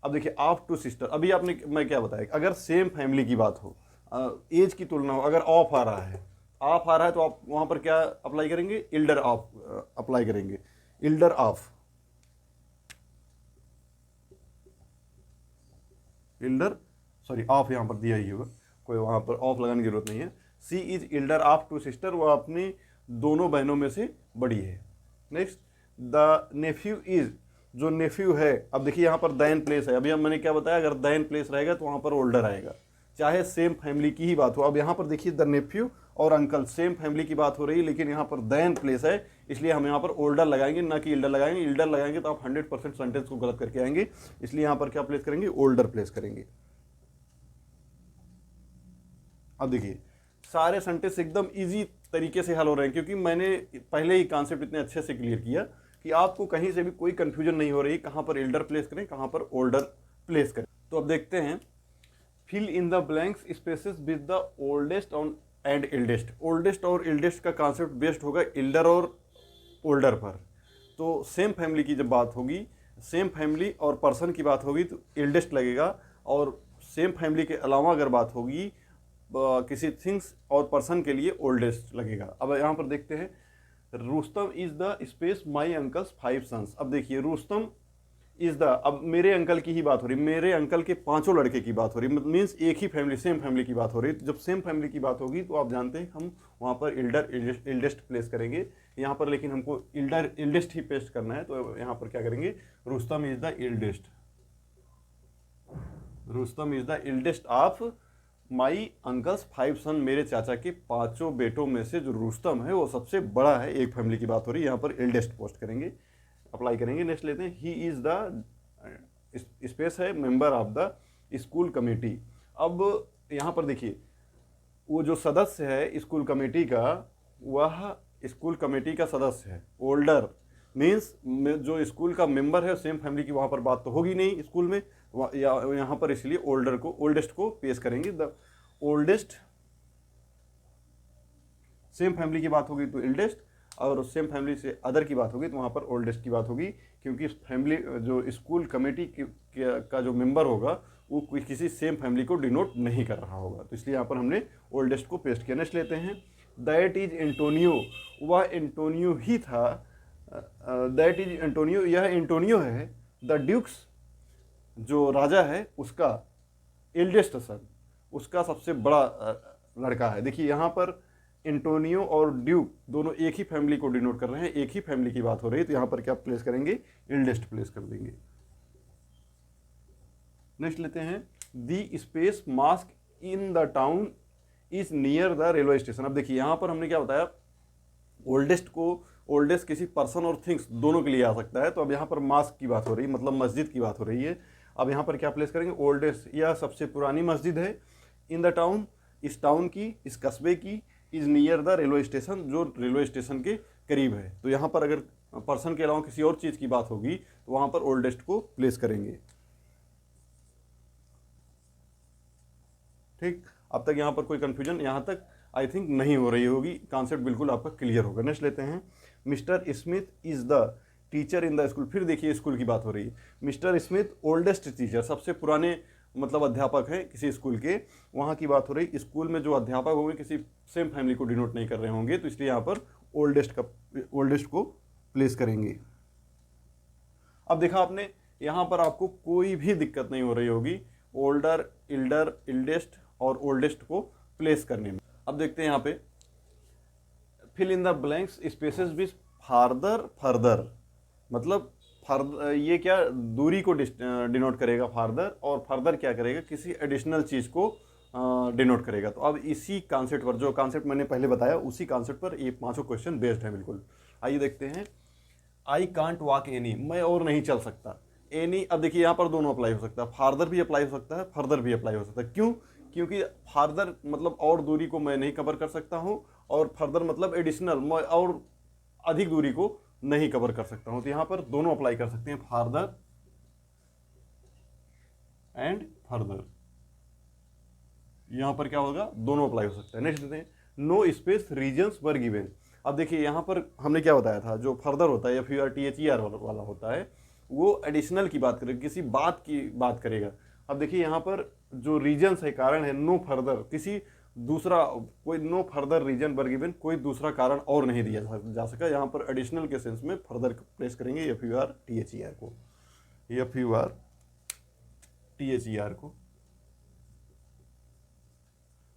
अब देखिए ऑफ टू सिस्टर, अभी आपने मैं क्या बताया, अगर सेम फैमिली की बात हो, एज की तुलना हो, अगर ऑफ आ रहा है, ऑफ आ रहा है तो आप वहाँ पर क्या अप्लाई करेंगे, इल्डर ऑफ अप्लाई करेंगे, elder of, elder sorry of यहाँ पर दिया ही होगा, कोई वहाँ पर ऑफ लगाने की जरूरत नहीं है। She is elder of two sister, वह अपनी दोनों बहनों में से बड़ी है। नेक्स्ट, द नेफ्यू इज, जो नेफ्यू है, अब देखिए यहाँ पर दैन प्लेस है, अभी मैंने क्या बताया, अगर दैन प्लेस रहेगा तो वहाँ पर ओल्डर आएगा, चाहे सेम फैमिली की ही बात हो। अब यहाँ पर देखिए द नेफ्यू और अंकल सेम फैमिली की बात हो रही है, लेकिन यहाँ पर दैन प्लेस है, इसलिए हम यहाँ पर ओल्डर लगाएंगे, ना कि इल्डर लगाएंगे। इल्डर लगाएंगे तो आप 100% सेंटेंस को गलत करके आएंगे, इसलिए यहाँ पर क्या प्लेस करेंगे, ओल्डर प्लेस करेंगे। अब देखिए सारे सेंटेंस एकदम इजी तरीके से हल हो रहे हैं, क्योंकि मैंने पहले ही कॉन्सेप्ट इतने अच्छे से क्लियर किया कि आपको कहीं से भी कोई कंफ्यूजन नहीं हो रही, कहाँ पर इल्डर प्लेस करें, कहाँ पर ओल्डर प्लेस करें। तो अब देखते हैं, fill in the blanks spaces with the oldest and eldest. Oldest और इल्डेस्ट का कॉन्सेप्ट बेस्ड होगा इल्डर और ओल्डर पर। तो सेम फैमिली की जब बात होगी, सेम फैमिली और पर्सन की बात होगी तो इल्डेस्ट लगेगा, और सेम फैमिली के अलावा अगर बात होगी किसी थिंग्स और पर्सन के लिए ओल्डेस्ट लगेगा। अब यहाँ पर देखते हैं, Rustam is the space my uncles 5 sons. अब देखिए रुस्तम इज द, अब मेरे अंकल की ही बात हो रही, मेरे अंकल के 5 लड़के की बात हो रही, मीन्स एक ही फैमिली, सेम फैमिली की बात हो रही। जब सेम फैमिली की बात होगी तो आप जानते हैं हम वहाँ पर इल्डेस्ट प्लेस करेंगे। यहाँ पर लेकिन हमको इल्डेस्ट ही पेस्ट करना है, तो यहाँ पर क्या करेंगे, Rustam is the eldest, Rustam is the eldest of my uncles 5 son. मेरे चाचा के 5 बेटों में से जो रुस्तम है वो सबसे बड़ा है, एक फैमिली की बात हो रही है, यहाँ पर इल्डेस्ट पोस्ट करेंगे, अप्लाई करेंगे। नेक्स्ट लेते हैं, ही इज द स्पेस है member of the school committee. अब यहाँ पर देखिए वो जो सदस्य है स्कूल कमेटी का, वह स्कूल कमेटी का सदस्य है। ओल्डर मीन्स जो स्कूल का मेंबर है सेम फैमिली की, वहाँ पर बात तो होगी नहीं स्कूल में, यहाँ पर इसलिए ओल्डर को, ओल्डेस्ट को पेश करेंगे। द ओल्डेस्ट, सेम फैमिली की बात होगी तो इल्डेस्ट, और सेम फैमिली से अदर की बात होगी तो वहाँ पर ओल्डेस्ट की बात होगी, क्योंकि फैमिली जो स्कूल कमेटी का जो मेंबर होगा वो किसी सेम फैमिली को डिनोट नहीं कर रहा होगा, तो इसलिए यहाँ पर हमने ओल्डेस्ट को पेस्ट किया। नेक्स्ट लेते हैं, दैट इज एंटोनियो, वह एंटोनियो ही था, दैट इज एंटोनियो, यह एंटोनियो है, द ड्यूक्स जो राजा है उसका एल्डेस्ट सन, उसका सबसे बड़ा लड़का है। देखिए यहाँ पर एंटोनियो और ड्यूक दोनों एक ही फैमिली को डिनोट कर रहे हैं, एक ही फैमिली की बात हो रही है, तो यहाँ पर क्या प्लेस करेंगे, एल्डेस्ट प्लेस कर देंगे। नेक्स्ट लेते हैं, the space mask in the town is near the railway station. अब देखिए यहाँ पर हमने क्या बताया, ओल्डेस्ट को, ओल्डेस्ट किसी पर्सन और थिंग्स दोनों के लिए आ सकता है, तो अब यहाँ पर मास्क की बात हो रही है, मतलब मस्जिद की बात हो रही है। अब यहाँ पर क्या प्लेस करेंगे, ओल्डेस्ट, यह सबसे पुरानी मस्जिद है, इन द टाउन, इस टाउन की, इस कस्बे की, is near the railway station, जो रेलवे स्टेशन के करीब है। तो यहाँ पर अगर पर्सन के अलावा किसी और चीज़ की बात होगी तो वहाँ पर ओल्डेस्ट को प्लेस करेंगे। ठीक, अब तक यहाँ पर कोई कन्फ्यूजन यहाँ तक आई थिंक नहीं हो रही होगी, कॉन्सेप्ट बिल्कुल आपका क्लियर होगा। नेक्स्ट लेते हैं, mister Smith is the teacher in the school. फिर देखिए स्कूल की बात हो रही है। मिस्टर स्मिथ ओल्डेस्ट टीचर, सबसे पुराने मतलब अध्यापक हैं किसी स्कूल के, वहाँ की बात हो रही। स्कूल में जो अध्यापक होंगे किसी सेम फैमिली को डिनोट नहीं कर रहे होंगे, तो इसलिए यहाँ पर ओल्डेस्ट को प्लेस करेंगे। अब देखा आपने, यहाँ पर आपको कोई भी दिक्कत नहीं हो रही होगी ओल्डर, इल्डर, इल्डेस्ट और ओल्डेस्ट को प्लेस करने में। अब देखते हैं यहाँ पे, fill in the blanks spaces with farther, further मतलब फर्दर ये क्या दूरी को डिनोट करेगा फार्दर, और फर्दर क्या करेगा किसी एडिशनल चीज़ को डिनोट करेगा। तो अब इसी कॉन्सेप्ट पर, जो कॉन्सेप्ट मैंने पहले बताया उसी कॉन्सेप्ट पर ये पांचों क्वेश्चन बेस्ड है बिल्कुल। आइए देखते हैं, आई कांट वॉक एनी, मैं और नहीं चल सकता। एनी, अब देखिए यहाँ पर दोनों अप्लाई हो सकता है, फार्दर भी अप्लाई हो सकता है, फर्दर भी अप्लाई हो सकता है। क्यों? क्योंकि फार्दर मतलब और दूरी को मैं नहीं कवर कर सकता हूँ, और फर्दर मतलब एडिशनल, मैं और अधिक दूरी को नहीं कवर कर सकता हूँ। तो यहाँ पर दोनों अप्लाई कर सकते हैं, फार्दर एंड फर्दर। यहाँ पर क्या होगा, दोनों अप्लाई हो सकता है। नेक्स्ट देते हैं, no space reasons were given. अब देखिए यहाँ पर हमने क्या बताया था, जो फर्दर होता है या फिर THER वाला होता है वो एडिशनल की बात करेगा, किसी बात की बात करेगा। अब देखिए यहाँ पर जो रीजन्स है, कारण है, नो फर्दर, किसी दूसरा कोई no further reason were given, कोई दूसरा कारण और नहीं दिया जा सका। यहाँ पर एडिशनल के सेंस में फर्दर प्लेस करेंगे FUR THER को।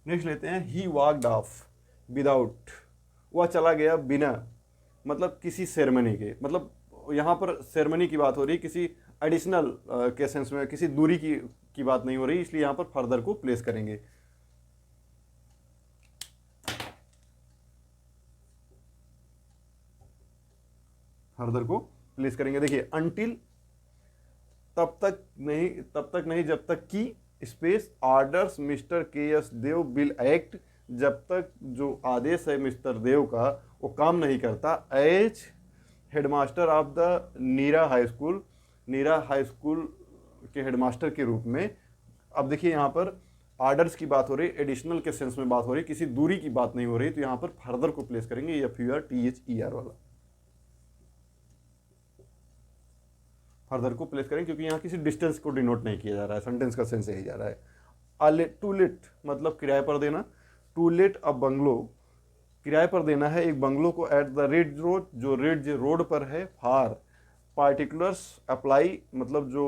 नेक्स्ट लेते हैं, ही वॉकड ऑफ विदाउट, वह चला गया बिना, मतलब किसी सेरेमनी के, मतलब यहाँ पर सेरेमनी की बात हो रही, किसी एडिशनल के सेंस में, किसी दूरी की बात नहीं हो रही, इसलिए यहाँ पर फर्दर को प्लेस करेंगे। फर्दर को प्लेस करेंगे। देखिए अनटिल, तब तक नहीं जब तक कि space orders mister KS Dev will act, जब तक जो आदेश है मिस्टर देव का वो काम नहीं करता, as headmaster of the Neera high school के हेडमास्टर के रूप में। अब देखिए यहाँ पर ऑर्डर्स की बात हो रही, एडिशनल के सेंस में बात हो रही, किसी दूरी की बात नहीं हो रही, तो यहाँ पर फर्दर को प्लेस करेंगे FUR THER वाला, फर्दर को प्लेस करेंगे, क्योंकि यहाँ किसी डिस्टेंस को डिनोट नहीं किया जा रहा है, सेंटेंस का सेंस यही जा रहा है। टू लेट मतलब किराए पर देना, टू लेट अ बंगलो, किराए पर देना है एक बंगलो को, एट द रेड रोड, जो रेड रोड पर है, फॉर पार्टिकुलर्स अप्लाई, मतलब जो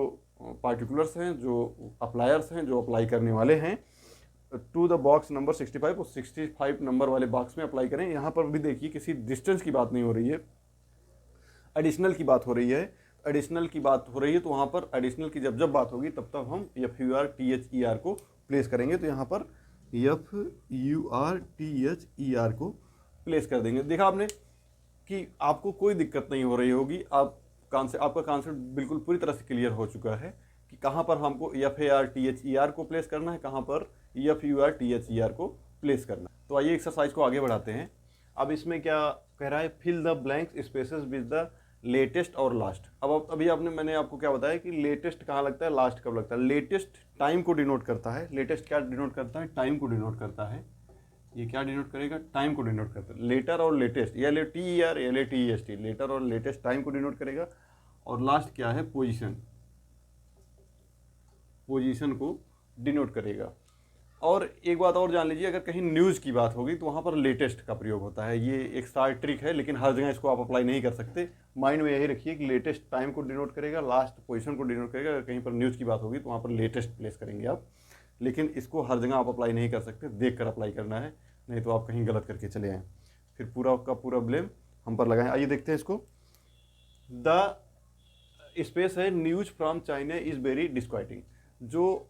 पार्टिकुलर्स हैं, जो अप्लायर्स हैं, जो अप्लाई करने वाले हैं, टू द बॉक्स नंबर 65, वो 65 नंबर वाले बॉक्स में अप्लाई करें। यहाँ पर भी देखिए किसी डिस्टेंस की बात नहीं हो रही है, एडिशनल की बात हो रही है, एडिशनल की बात हो रही है, तो वहाँ पर एडिशनल की जब बात होगी तब तक हम FUR THER को प्लेस करेंगे। तो यहाँ पर FUR THER को प्लेस कर देंगे। देखा आपने कि आपको कोई दिक्कत नहीं हो रही होगी, आपका कॉन्सेप्ट बिल्कुल पूरी तरह से क्लियर हो चुका है कि कहाँ पर हमको FUR THER को प्लेस करना है, कहाँ पर FUR THER को प्लेस करना है। तो आइए एक्सरसाइज को आगे बढ़ाते हैं। अब इसमें क्या कह रहा है, fill the blanks spaces with the latest और लास्ट। अब अभी मैंने आपको क्या बताया कि लेटेस्ट कहाँ लगता है, लास्ट कब लगता है। लेटेस्ट टाइम को डिनोट करता है, लेटेस्ट क्या डिनोट करता है, टाइम को डिनोट करता है। ये क्या डिनोट करेगा, टाइम को डिनोट करता है। लेटर और लेटेस्ट, LATER LATEST, लेटर और लेटेस्ट टाइम को डिनोट करेगा। और लास्ट क्या है, पोजीशन को डिनोट करेगा। और एक बात और जान लीजिए, अगर कहीं न्यूज़ की बात होगी तो वहाँ पर लेटेस्ट का प्रयोग होता है। ये एक शार्ट ट्रिक है, लेकिन हर जगह इसको आप अप्लाई नहीं कर सकते। माइंड में यही रखिए कि लेटेस्ट टाइम को डिनोट करेगा, लास्ट पोजीशन को डिनोट करेगा। अगर कहीं पर न्यूज़ की बात होगी तो वहाँ पर लेटेस्ट प्लेस करेंगे आप, लेकिन इसको हर जगह आप अप्लाई नहीं कर सकते, देख कर अप्लाई करना है, नहीं तो आप कहीं गलत करके चले आएँ, फिर पूरा का पूरा ब्लेम हम पर लगाएं। आइए देखते हैं इसको। द स्पेस है, news from China is very disquieting. जो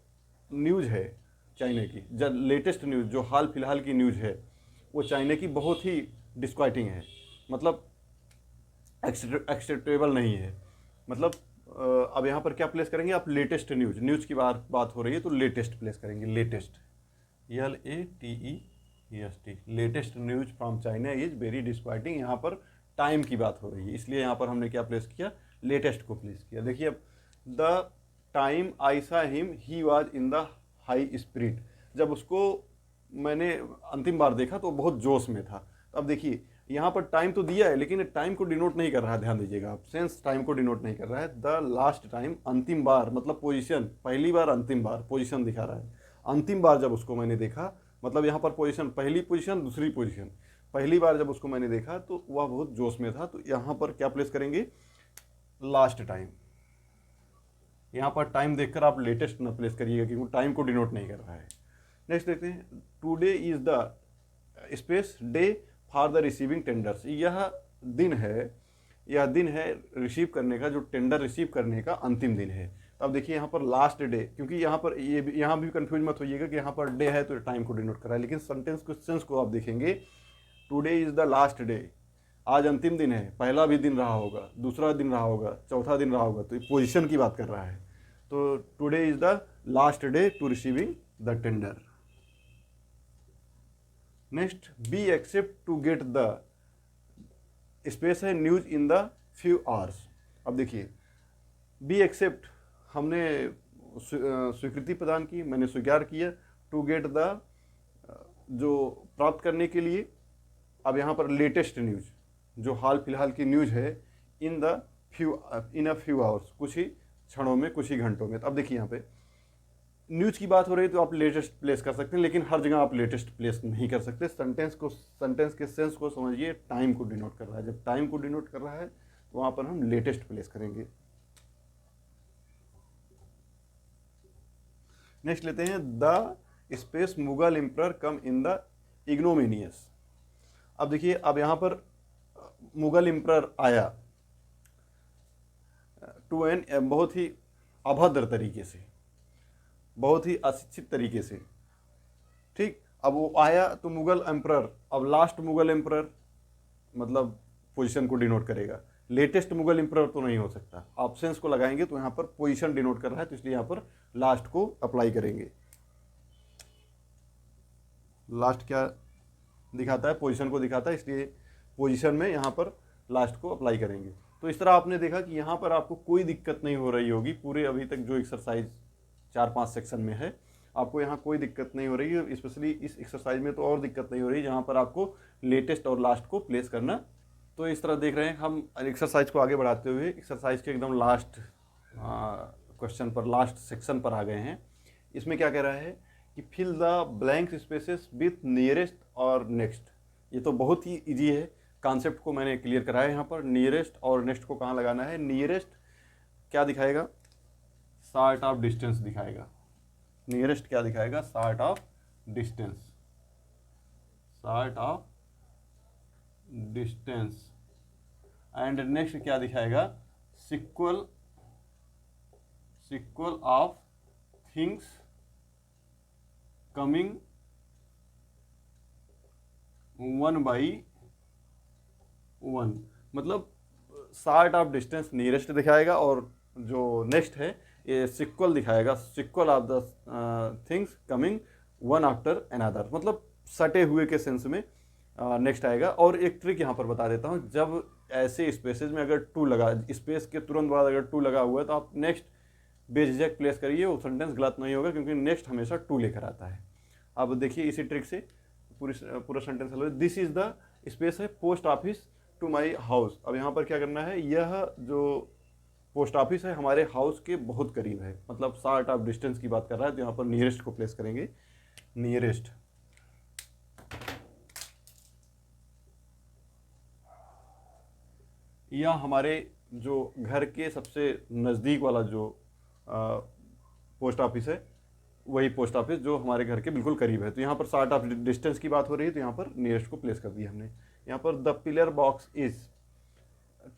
न्यूज़ है चाइना की, जो लेटेस्ट न्यूज़, जो हाल फिलहाल की न्यूज़ है, वो चाइना की बहुत ही डिस्क्वाइटिंग है, मतलब एक्सेप्टेबल नहीं है। मतलब अब यहाँ पर क्या प्लेस करेंगे आप, लेटेस्ट न्यूज़ की बात हो रही है तो लेटेस्ट प्लेस करेंगे, latest LATEST, latest news from China is very disquieting. यहाँ पर टाइम की बात हो रही है, इसलिए यहाँ पर हमने क्या प्लेस किया, लेटेस्ट को प्लेस किया। देखिए अब, द टाइम आई सा him he was in the high spirit, जब उसको मैंने अंतिम बार देखा तो बहुत जोश में था। तो अब देखिए यहाँ पर टाइम तो दिया है लेकिन टाइम को डिनोट नहीं कर रहा है, ध्यान दीजिएगा आप, सेंस टाइम को डिनोट नहीं कर रहा है। द लास्ट टाइम, अंतिम बार मतलब पोजीशन, पहली बार अंतिम बार पोजीशन दिखा रहा है। अंतिम बार जब उसको मैंने देखा, मतलब यहाँ पर पोजीशन, पहली पोजीशन दूसरी पोजीशन, पहली बार जब उसको मैंने देखा तो वह बहुत जोश में था। तो यहाँ पर क्या प्लेस करेंगे, लास्ट टाइम। यहाँ पर टाइम देखकर आप लेटेस्ट ना प्लेस करिएगा क्योंकि टाइम को डिनोट नहीं कर रहा है। नेक्स्ट देखते हैं, today is the space day for the receiving tenders. यह दिन है रिसीव करने का, जो टेंडर रिसीव करने का अंतिम दिन है। अब देखिए यहाँ पर लास्ट डे, क्योंकि यहाँ पर यहाँ भी कंफ्यूज मत होइएगा कि यहाँ पर डे है तो टाइम को डिनोट कर रहा है, लेकिन सेंस को आप देखेंगे, today is the last day, आज अंतिम दिन है, पहला भी दिन रहा होगा, दूसरा दिन रहा होगा, चौथा दिन रहा होगा, तो पोजीशन की बात कर रहा है। तो today is the last day to receiving the tender. Next, B except to get the space है news in the few hours. अब देखिए बी एक्सेप्ट, हमने स्वीकृति प्रदान की, मैंने स्वीकार किया, टू गेट द, जो प्राप्त करने के लिए। अब यहाँ पर लेटेस्ट न्यूज, जो हाल फिलहाल की न्यूज है, इन अ फ्यू आवर्स, कुछ ही क्षणों में, कुछ ही घंटों में। तो अब देखिए यहाँ पे न्यूज की बात हो रही है तो आप लेटेस्ट प्लेस कर सकते हैं, लेकिन हर जगह आप लेटेस्ट प्लेस नहीं कर सकते। सेंटेंस के सेंस को समझिए, टाइम को डिनोट कर रहा है, जब टाइम को डिनोट कर रहा है तो वहां पर हम लेटेस्ट प्लेस करेंगे। नेक्स्ट लेते हैं, the space Mughal emperor come in the ignominious. अब देखिए, अब यहां पर मुगल एम्परर आया टू एन, बहुत ही अभद्र तरीके से, बहुत ही अशिक्षित तरीके से, ठीक। अब वो आया तो मुगल एम्परर, अब लास्ट मुगल एम्परर मतलब पोजीशन को डिनोट करेगा, लेटेस्ट मुगल एम्परर तो नहीं हो सकता। ऑप्शंस को लगाएंगे तो यहाँ पर पोजीशन डिनोट कर रहा है, तो इसलिए यहाँ पर लास्ट को अप्लाई करेंगे। लास्ट क्या दिखाता है, पोजीशन को दिखाता है, इसलिए पोजीशन में यहाँ पर लास्ट को अप्लाई करेंगे। तो इस तरह आपने देखा कि यहाँ पर आपको कोई दिक्कत नहीं हो रही होगी, पूरे अभी तक जो एक्सरसाइज 4-5 सेक्शन में है, आपको यहाँ कोई दिक्कत नहीं हो रही है। स्पेशली इस एक्सरसाइज में तो और दिक्कत नहीं हो रही, जहाँ पर आपको लेटेस्ट और लास्ट को प्लेस करना। तो इस तरह देख रहे हैं हम एक्सरसाइज को आगे बढ़ाते हुए एक्सरसाइज के एकदम लास्ट क्वेश्चन पर, लास्ट सेक्शन पर आ गए हैं। इसमें क्या कह रहा है कि fill the blank spaces with nearest और नेक्स्ट। ये तो बहुत ही ईजी है, कॉन्सेप्ट को मैंने क्लियर कराया। यहाँ पर नियरेस्ट और नेक्स्ट को कहाँ लगाना है। नियरेस्ट क्या दिखाएगा, शार्ट ऑफ डिस्टेंस दिखाएगा। नियरेस्ट क्या दिखाएगा, short of distance, short of distance. And next क्या दिखाएगा, sequel, sequel of things coming 1 by 1। मतलब शार्ट ऑफ डिस्टेंस नियरेस्ट दिखाएगा और जो नेक्स्ट है ये सिक्वल दिखाएगा, sequel of the things coming one after another, मतलब सटे हुए के सेंस में नेक्स्ट आएगा। और एक ट्रिक यहाँ पर बता देता हूँ, जब ऐसे स्पेसेस में अगर टू लगा, स्पेस के तुरंत बाद अगर टू लगा हुआ है तो आप नेक्स्ट बेझिझक प्लेस करिए, वो सेंटेंस गलत नहीं होगा क्योंकि नेक्स्ट हमेशा टू लेकर आता है। अब देखिए इसी ट्रिक से पूरा सेंटेंस हल। दिस इज द स्पेस है post office to my house. अब यहाँ पर क्या करना है, यह जो पोस्ट ऑफिस है हमारे हाउस के बहुत करीब है, मतलब शार्ट ऑफ डिस्टेंस की बात कर रहा है, तो यहाँ पर नियरेस्ट को प्लेस करेंगे। नियरेस्ट, यह हमारे जो घर के सबसे नज़दीक वाला जो पोस्ट ऑफिस है, वही पोस्ट ऑफिस जो हमारे घर के बिल्कुल करीब है। तो यहाँ पर शार्ट ऑफ डिस्टेंस की बात हो रही है, तो यहाँ पर नियरेस्ट को प्लेस कर दिया हमने। यहाँ पर the pillar box is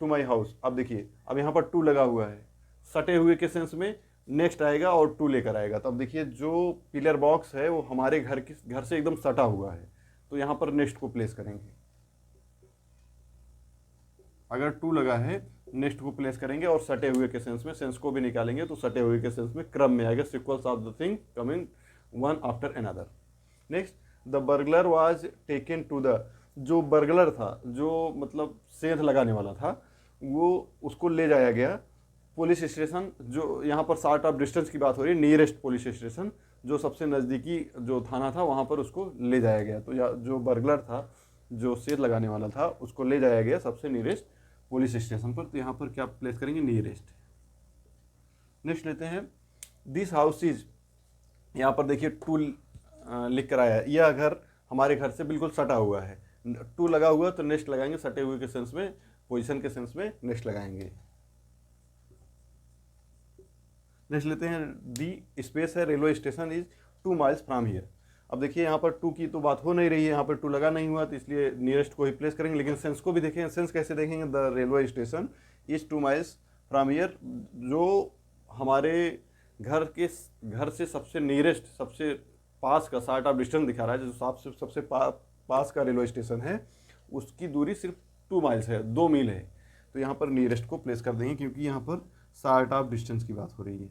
to my house. अब देखिए, अब यहाँ पर टू लगा हुआ है, सटे हुए के सेंस में नेक्स्ट आएगा और टू लेकर आएगा। तो अब देखिए जो पिलर बॉक्स है वो हमारे घर से एकदम सटा हुआ है, तो यहाँ पर नेक्स्ट को प्लेस करेंगे। अगर टू लगा है नेक्स्ट को प्लेस करेंगे और सटे हुए के सेंस में, सेंस को भी निकालेंगे तो सटे हुए के सेंस में क्रम में आएगा, sequels of the thing coming one after another. Next, the burglar was taken to the, जो बर्गलर था, जो मतलब सेंध लगाने वाला था, वो उसको ले जाया गया पुलिस स्टेशन। जो यहाँ पर शार्ट ऑफ डिस्टेंस की बात हो रही है, नियरेस्ट पुलिस स्टेशन, जो सबसे नज़दीकी जो थाना था वहाँ पर उसको ले जाया गया। तो जो बर्गलर था, जो सेल लगाने वाला था, उसको ले जाया गया सबसे नियरेस्ट पुलिस स्टेशन पर। तो यहाँ पर क्या प्लेस करेंगे, नियरेस्ट। नेक्स्ट लेते हैं दिस हाउस इज, यहाँ पर देखिए टू लिख कर आया है, यह घर हमारे घर से बिल्कुल सटा हुआ है। टू लगा हुआ तो नेक्स्ट लगाएंगे, सटे हुए के सेंस में, पोजीशन के सेंस में नेक्स्ट लगाएंगे। नेक्स्ट लेते हैं दी स्पेस है railway station is 2 miles from here. अब देखिए यहाँ पर टू की तो बात हो नहीं रही है, यहाँ पर टू लगा नहीं हुआ, तो इसलिए नियरेस्ट को ही प्लेस करेंगे। लेकिन सेंस को भी देखेंगे, सेंस कैसे देखेंगे, the railway station is 2 miles from here, जो हमारे घर से सबसे नियरेस्ट, सबसे पास का शार्ट ऑफ डिस्टेंस दिखा रहा है, जो सबसे पास का रेलवे स्टेशन है उसकी दूरी सिर्फ 2 माइल्स है, 2 मील है। तो यहाँ पर नियरेस्ट को प्लेस कर देंगे क्योंकि यहाँ पर शार्ट ऑफ डिस्टेंस की बात हो रही है।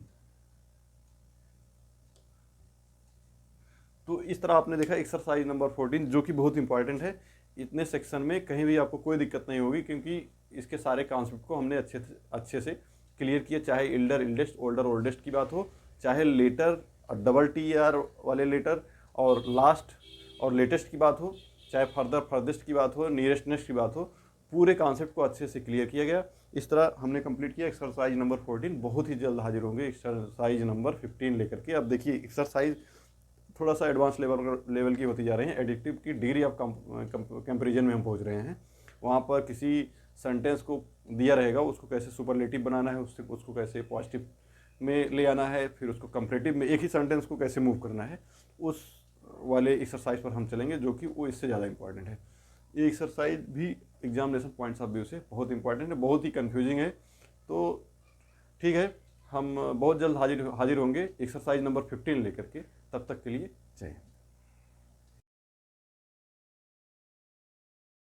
तो इस तरह आपने देखा एक्सरसाइज नंबर 14, जो कि बहुत इंपॉर्टेंट है। इतने सेक्शन में कहीं भी आपको कोई दिक्कत नहीं होगी क्योंकि इसके सारे कॉन्सेप्ट को हमने अच्छे से क्लियर किया। चाहे इल्डर इल्डेस्ट, ओल्डर ओल्डेस्ट की बात हो, चाहे लेटर और डबल TR वाले लेटर और लास्ट और लेटेस्ट की बात हो, चाहे फर्दर फर्देस्ट की बात हो, नियरेस्ट नेक्स्ट की बात हो, पूरे कॉन्सेप्ट को अच्छे से क्लियर किया गया। इस तरह हमने कंप्लीट किया एक्सरसाइज नंबर 14। बहुत ही जल्द हाजिर होंगे एक्सरसाइज नंबर 15 लेकर के। अब देखिए एक्सरसाइज थोड़ा सा एडवांस लेवल की होती जा रही है। एडिक्टिव की डिग्री ऑफ कंपेरिजन में हम पहुंच रहे हैं। वहाँ पर किसी सेंटेंस को दिया रहेगा, उसको कैसे सुपरलेटिव बनाना है, उसको कैसे पॉजिटिव में ले आना है, फिर उसको कंपैरेटिव में एक ही सेंटेंस को कैसे मूव करना है, उस वाले एक्सरसाइज पर हम चलेंगे, जो कि वो इससे ज़्यादा इंपॉर्टेंट है। ये एक्सरसाइज भी एग्जामिनेशन पॉइंट्स ऑफ व्यू से बहुत इंपॉर्टेंट है, बहुत ही कन्फ्यूजिंग है। तो ठीक है, हम बहुत जल्द हाजिर होंगे एक्सरसाइज नंबर 15 लेकर के। तब तक के लिए जय हिंद।